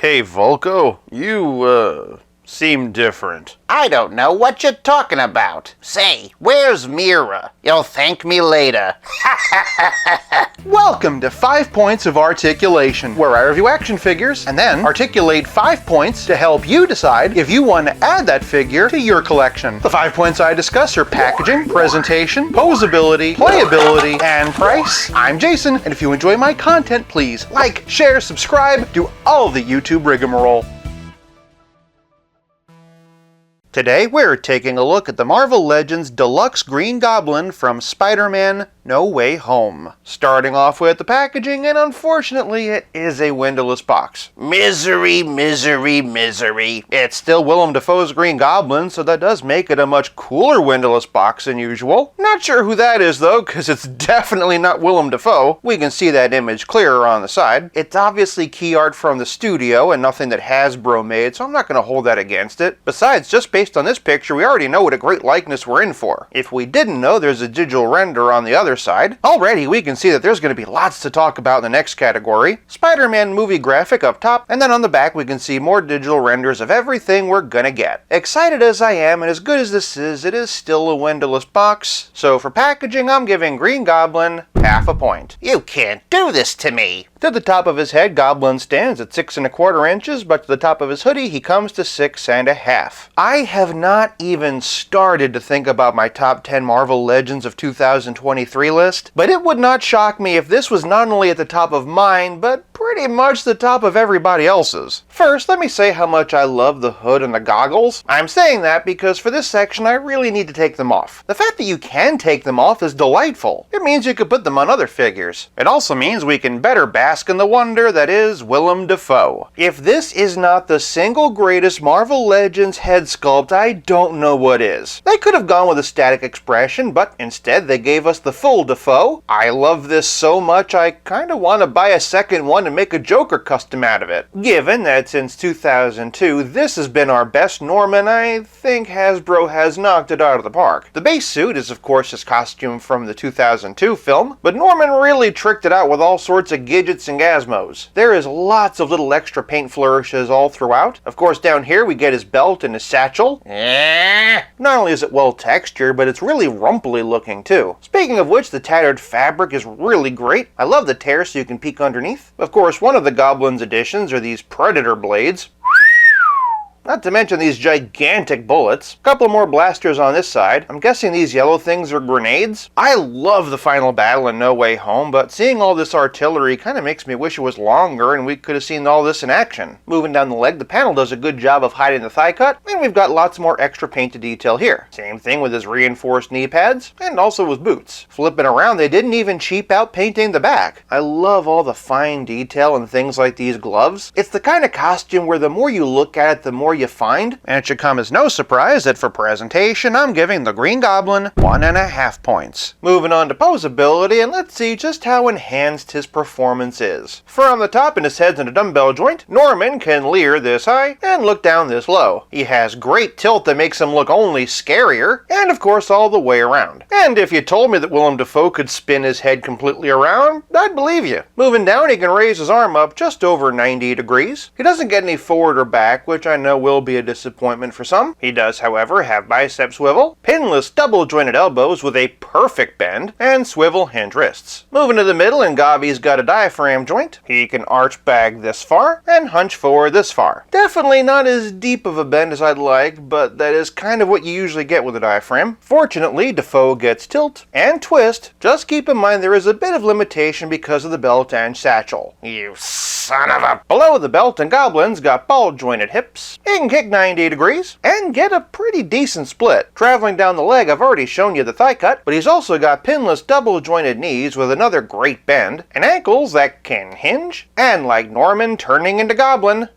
Hey, Volko, you, seem different. I don't know what you're talking about. Say, where's Mira? You'll thank me later. Welcome to 5 Points of Articulation, where I review action figures and then articulate 5 points to help you decide if you want to add that figure to your collection. The 5 points I discuss are packaging, presentation, posability, playability, and price. I'm Jason, and if you enjoy my content, please like, share, subscribe, do all the YouTube rigmarole. Today, we're taking a look at the Marvel Legends Deluxe Green Goblin from Spider-Man No Way Home. Starting off with the packaging, and unfortunately, it is a windowless box. Misery, misery, misery. It's still Willem Dafoe's Green Goblin, so that does make it a much cooler windowless box than usual. Not sure who that is, though, because it's definitely not Willem Dafoe. We can see that image clearer on the side. It's obviously key art from the studio and nothing that Hasbro made, so I'm not going to hold that against it. Besides, just based on this picture, we already know what a great likeness we're in for. If we didn't know, there's a digital render on the other side. Already, we can see that there's going to be lots to talk about in the next category. Spider-Man movie graphic up top, and then on the back we can see more digital renders of everything we're gonna get. Excited as I am, and as good as this is, it is still a windowless box. So for packaging, I'm giving Green Goblin half a point. You can't do this to me. To the top of his head, Goblin stands at 6 1/4 inches, but to the top of his hoodie, he comes to 6 1/2. I have not even started to think about my top 10 Marvel Legends of 2023 list, but it would not shock me if this was not only at the top of mine, but pretty much the top of everybody else's. First, let me say how much I love the hood and the goggles. I'm saying that because for this section, I really need to take them off. The fact that you can take them off is delightful. It means you could put them on other figures. It also means we can better bask in the wonder that is Willem Dafoe. If this is not the single greatest Marvel Legends head sculpt, I don't know what is. They could have gone with a static expression, but instead they gave us the full Dafoe. I love this so much I kinda want to buy a second one and make a Joker custom out of it. Given that since 2002, this has been our best Norman, I think Hasbro has knocked it out of the park. The base suit is of course his costume from the 2002 film, but Norman really tricked it out with all sorts of gadgets and gizmos. There is lots of little extra paint flourishes all throughout. Of course down here we get his belt and his satchel. Not only is it well textured, but it's really rumply looking too. Speaking of which, the tattered fabric is really great. I love the tear so you can peek underneath. Of course, one of the Goblin's additions are these Predator blades. Not to mention these gigantic bullets. A couple more blasters on this side. I'm guessing these yellow things are grenades. I love the final battle in No Way Home, but seeing all this artillery kind of makes me wish it was longer and we could have seen all this in action. Moving down the leg, the panel does a good job of hiding the thigh cut, and we've got lots more extra painted detail here. Same thing with his reinforced knee pads, and also his boots. Flipping around, they didn't even cheap out painting the back. I love all the fine detail and things like these gloves. It's the kind of costume where the more you look at it, the more you find, and it should come as no surprise that for presentation, I'm giving the Green Goblin 1.5 points. Moving on to posability, and let's see just how enhanced his performance is. From the top, and his head's in a dumbbell joint, Norman can leer this high and look down this low. He has great tilt that makes him look only scarier, and of course all the way around. And if you told me that Willem Dafoe could spin his head completely around, I'd believe you. Moving down, he can raise his arm up just over 90 degrees. He doesn't get any forward or back, which I know will be a disappointment for some. He does, however, have bicep swivel, pinless double-jointed elbows with a perfect bend, and swivel hinge wrists. Moving to the middle, and Gobby's got a diaphragm joint. He can arch back this far, and hunch forward this far. Definitely not as deep of a bend as I'd like, but that is kind of what you usually get with a diaphragm. Fortunately, Dafoe gets tilt and twist. Just keep in mind there is a bit of limitation because of the belt and satchel. You son of a... Below the belt, and Goblin's got ball-jointed hips. He can kick 90 degrees and get a pretty decent split. Traveling down the leg, I've already shown you the thigh cut, but he's also got pinless double-jointed knees with another great bend, and ankles that can hinge, and like Norman turning into Goblin,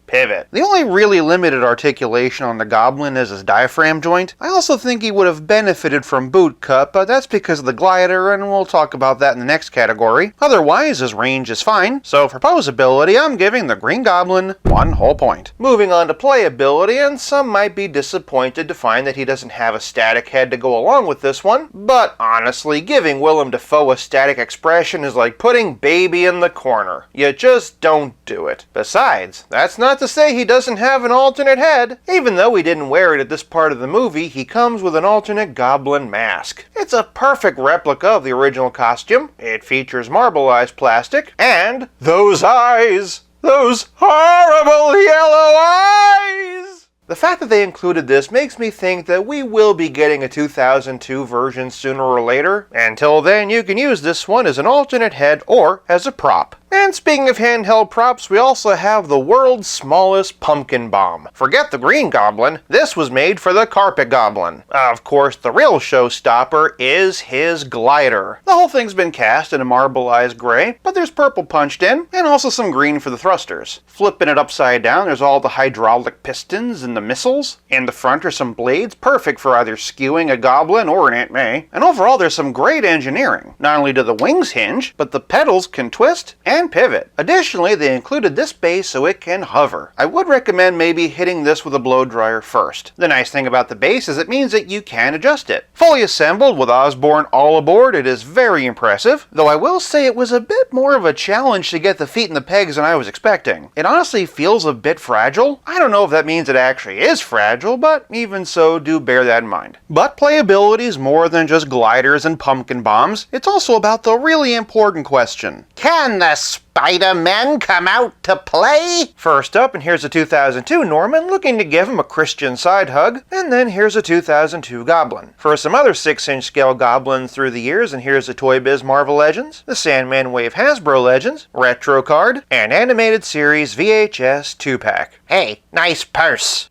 pivot. The only really limited articulation on the Goblin is his diaphragm joint. I also think he would have benefited from boot cut, but that's because of the glider, and we'll talk about that in the next category. Otherwise, his range is fine. So for posability, I'm giving the Green Goblin 1 whole point. Moving on to playability, and some might be disappointed to find that he doesn't have a static head to go along with this one, but honestly, giving Willem Dafoe a static expression is like putting baby in the corner. You just don't do it. Besides, that's not to say he doesn't have an alternate head. Even though he didn't wear it at this part of the movie, he comes with an alternate Goblin mask. It's a perfect replica of the original costume. It features marbleized plastic, and those eyes! Those horrible yellow eyes! The fact that they included this makes me think that we will be getting a 2002 version sooner or later. Until then, you can use this one as an alternate head or as a prop. And speaking of handheld props, we also have the world's smallest pumpkin bomb. Forget the Green Goblin, this was made for the Carpet Goblin. Of course, the real showstopper is his glider. The whole thing's been cast in a marbleized gray, but there's purple punched in, and also some green for the thrusters. Flipping it upside down, there's all the hydraulic pistons and the missiles. In the front are some blades, perfect for either skewing a Goblin or an Aunt May. And overall, there's some great engineering. Not only do the wings hinge, but the pedals can twist and pivot. Additionally, they included this base so it can hover. I would recommend maybe hitting this with a blow dryer first. The nice thing about the base is it means that you can adjust it. Fully assembled with Osborne all aboard, it is very impressive, though I will say it was a bit more of a challenge to get the feet in the pegs than I was expecting. It honestly feels a bit fragile. I don't know if that means it actually is fragile, but even so, do bear that in mind. But playability is more than just gliders and pumpkin bombs. It's also about the really important question. Can the Spider-Men come out to play? First up, and here's a 2002 Norman looking to give him a Christian side hug, and then here's a 2002 Goblin. For some other 6-inch scale Goblins through the years, and here's the Toy Biz Marvel Legends, the Sandman Wave Hasbro Legends, Retro Card, and Animated Series VHS 2-pack. Hey, nice purse.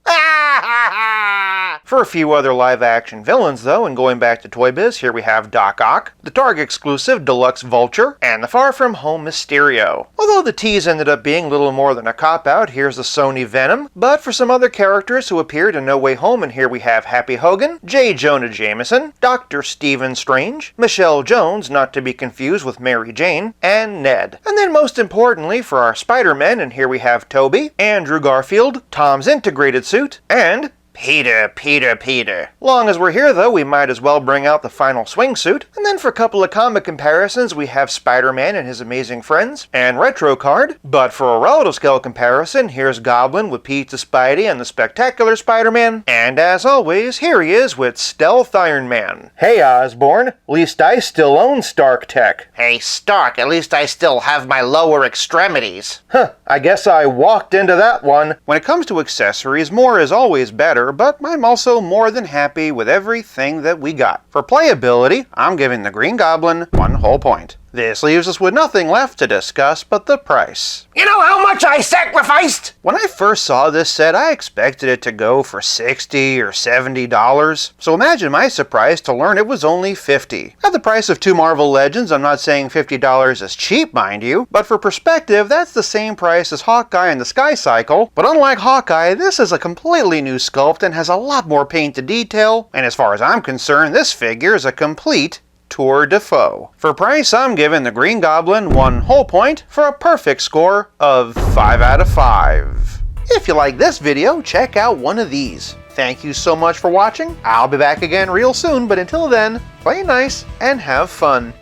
For a few other live-action villains, though, and going back to Toy Biz, here we have Doc Ock, the Target exclusive Deluxe Vulture, and the Far From Home Mysterio. Although the tease ended up being little more than a cop-out, here's the Sony Venom. But for some other characters who appeared in No Way Home, and here we have Happy Hogan, J. Jonah Jameson, Dr. Stephen Strange, Michelle Jones, not to be confused with Mary Jane, and Ned. And then most importantly, for our Spider-Men, and here we have Toby, Andrew Garfield, Tom's integrated suit, and Peter. Long as we're here, though, we might as well bring out the final swingsuit. And then for a couple of comic comparisons, we have Spider-Man and His Amazing Friends, and Retro Card. But for a relative scale comparison, here's Goblin with Pizza Spidey and the Spectacular Spider-Man. And as always, here he is with Stealth Iron Man. Hey Osborn, at least I still own Stark Tech. Hey Stark, at least I still have my lower extremities. Huh, I guess I walked into that one. When it comes to accessories, more is always better, but I'm also more than happy with everything that we got. For playability, I'm giving the Green Goblin 1 whole point. This leaves us with nothing left to discuss but the price. You know how much I sacrificed? When I first saw this set, I expected it to go for $60 or $70, so imagine my surprise to learn it was only $50. At the price of 2 Marvel Legends, I'm not saying $50 is cheap, mind you, but for perspective, that's the same price as Hawkeye and the Sky Cycle. But unlike Hawkeye, this is a completely new sculpt and has a lot more paint to detail, and as far as I'm concerned, this figure is a complete tour de force. For price, I'm giving the Green Goblin 1 whole point for a perfect score of 5 out of 5. If you like this video, check out one of these. Thank you so much for watching. I'll be back again real soon, but until then, play nice and have fun.